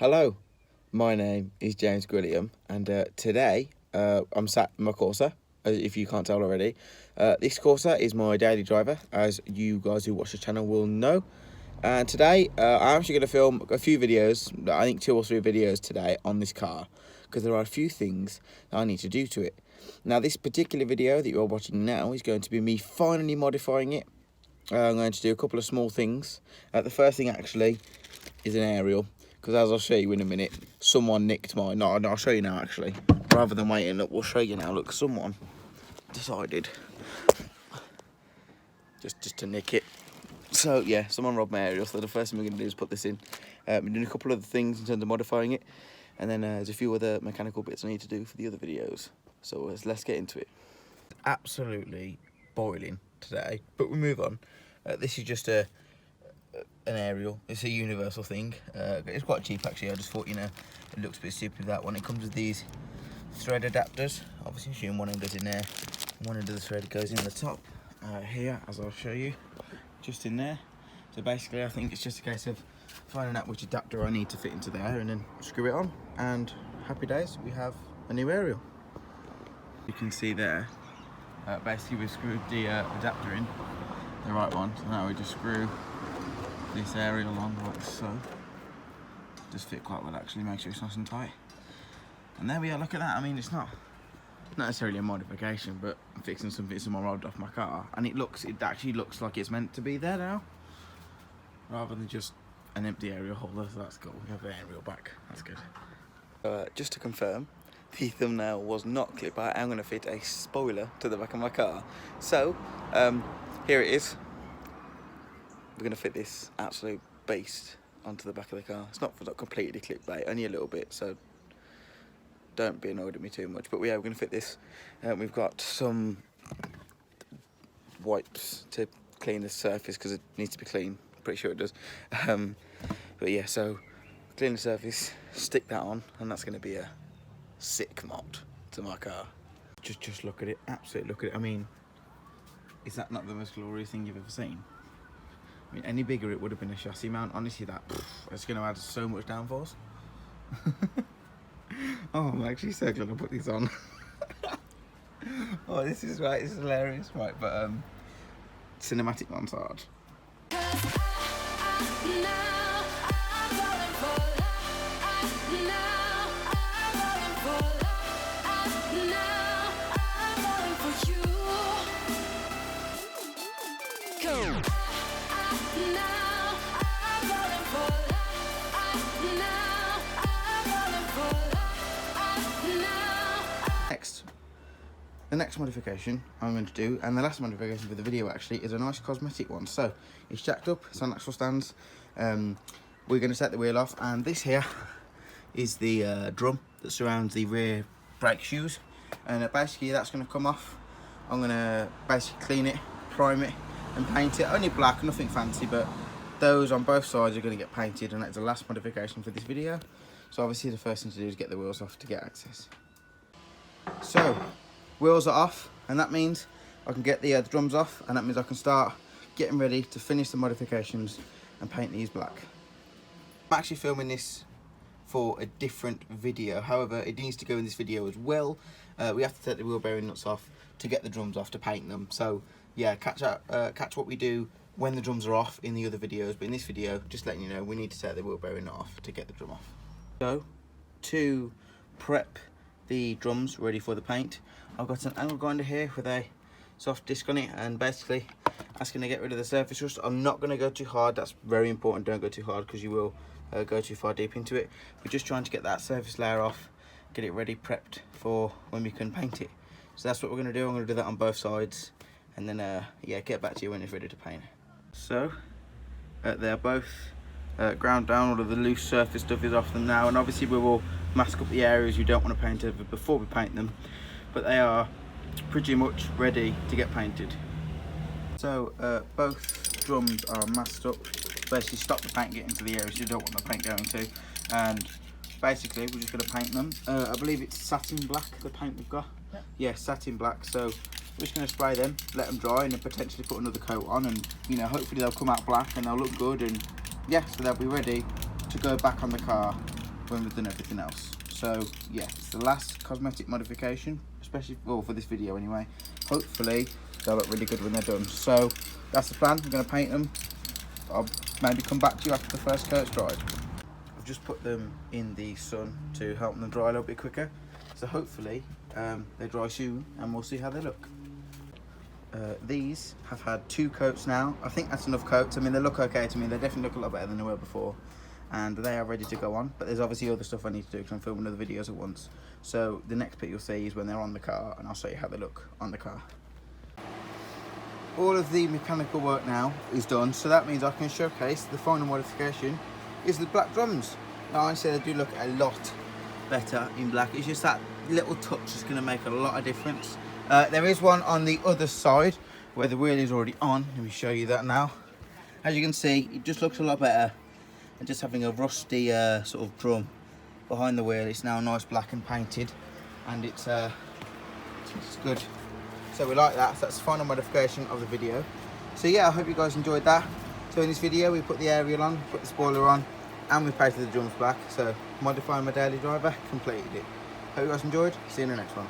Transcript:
Hello, my name is James Gwilliam, and today I'm sat in my Corsa, if you can't tell already. This Corsa is my daily driver, as you guys who watch the channel will know. And today I'm actually going to film a few videos, I think 2 or 3 videos today on this car, because there are a few things that I need to do to it. Now this particular video that you're watching now is going to be me finally modifying it. I'm going to do a couple of small things. The first thing actually is an aerial, because as I'll show you in a minute, someone nicked mine. No, I'll show you now actually. Rather than waiting, look, we'll show you now. Look, someone decided just to nick it. So yeah, someone robbed my aerial. So the first thing we're going to do is put this in. We're doing a couple of other things in terms of modifying it, and then there's a few other mechanical bits I need to do for the other videos. So let's get into it. Absolutely boiling today, but we move on. This is just an aerial. It's a universal thing. It's quite cheap actually. I just thought, you know, it looks a bit stupid with that one. It comes with these thread adapters. Obviously, assuming one end goes in there, one end of the thread goes in the top here, as I'll show you, just in there. So basically, I think it's just a case of finding out which adapter I need to fit into there, and then screw it on. And happy days, we have a new aerial. You can see there. Basically, we screwed the adapter in, the right one. So now we just screw this aerial on like so. Does fit quite well actually, make sure it's nice and tight. And there we are, look at that. I mean, it's not necessarily a modification, but I'm fixing something someone robbed off my car, and it actually looks like it's meant to be there now, rather than just an empty aerial holder. So that's cool. We have the aerial back. That's good. Just to confirm, the thumbnail was not clipped. I am going to fit a spoiler to the back of my car. So here it is. We're going to fit this absolute beast onto the back of the car. It's not completely clickbait, only a little bit, so don't be annoyed at me too much. But yeah, we're going to fit this. We've got some wipes to clean the surface because it needs to be clean. Pretty sure it does. But yeah, so clean the surface, stick that on, and that's going to be a sick mod to my car. Just look at it, absolutely look at it. I mean, is that not the most glorious thing you've ever seen? I mean, any bigger it would have been a chassis mount. Honestly, it's going to add so much downforce. Oh, I'm actually so glad I put these on. Oh, this is right. This is hilarious, right? But cinematic montage. The next modification I'm going to do, and the last modification for the video actually, is a nice cosmetic one. So it's jacked up, it's on actual stands. We're going to take the wheel off, and this here is the drum that surrounds the rear brake shoes, and basically that's going to come off. I'm going to basically clean it, prime it and paint it. Only black, nothing fancy, but those on both sides are going to get painted, and that's the last modification for this video. So obviously the first thing to do is get the wheels off to get access. So wheels are off, and that means I can get the drums off, and that means I can start getting ready to finish the modifications and paint these black. I'm actually filming this for a different video, however it needs to go in this video as well. We have to take the wheel bearing nuts off to get the drums off to paint them. So yeah, catch what we do when the drums are off in the other videos, but in this video, just letting you know, we need to take the wheel bearing nut off to get the drum off. So to prep the drums ready for the paint, I've got an angle grinder here with a soft disc on it, and basically that's going to get rid of the surface rust. I'm not going to go too hard, that's very important. Don't go too hard because you will go too far deep into it. We're just trying to get that surface layer off, get it ready, prepped for when we can paint it. So that's what we're going to do. I'm going to do that on both sides, and then yeah, get back to you when it's ready to paint. So they're both ground down. All of the loose surface stuff is off them now, and obviously we will mask up the areas you don't want to paint over before we paint them, but they are pretty much ready to get painted. So both drums are masked up, basically stop the paint getting to the areas you don't want the paint going to, and basically we're just going to paint them. I believe it's satin black, the paint we've got. Yeah, satin black. So we're just going to spray them, let them dry, and then potentially put another coat on, and you know, hopefully they'll come out black and they'll look good, and yeah, so they'll be ready to go back on the car when we've done everything else. So yeah, it's the last cosmetic modification, especially well, for this video anyway. Hopefully they'll look really good when they're done. So that's the plan. I'm going to paint them. I'll maybe come back to you after the first coat's dried. I've just put them in the sun to help them dry a little bit quicker. So hopefully they dry soon and we'll see how they look. These have had 2 coats now. I think that's enough coats. I mean, they look okay to me. They definitely look a lot better than they were before. And they are ready to go on. But there's obviously other stuff I need to do because I'm filming other videos at once. So the next bit you'll see is when they're on the car, and I'll show you how they look on the car. All of the mechanical work now is done. So that means I can showcase the final modification is the black drums. Now I say they do look a lot better in black. It's just that little touch is going to make a lot of difference. There is one on the other side where the wheel is already on. Let me show you that now. As you can see, it just looks a lot better. And just having a rusty sort of drum behind the wheel, it's now nice black and painted, and it's good. So we like that. So that's the final modification of the video. So yeah, I hope you guys enjoyed that. So in this video, we put the aerial on, put the spoiler on, and we painted the drums black. So modifying my daily driver, completed it. Hope you guys enjoyed. See you in the next one.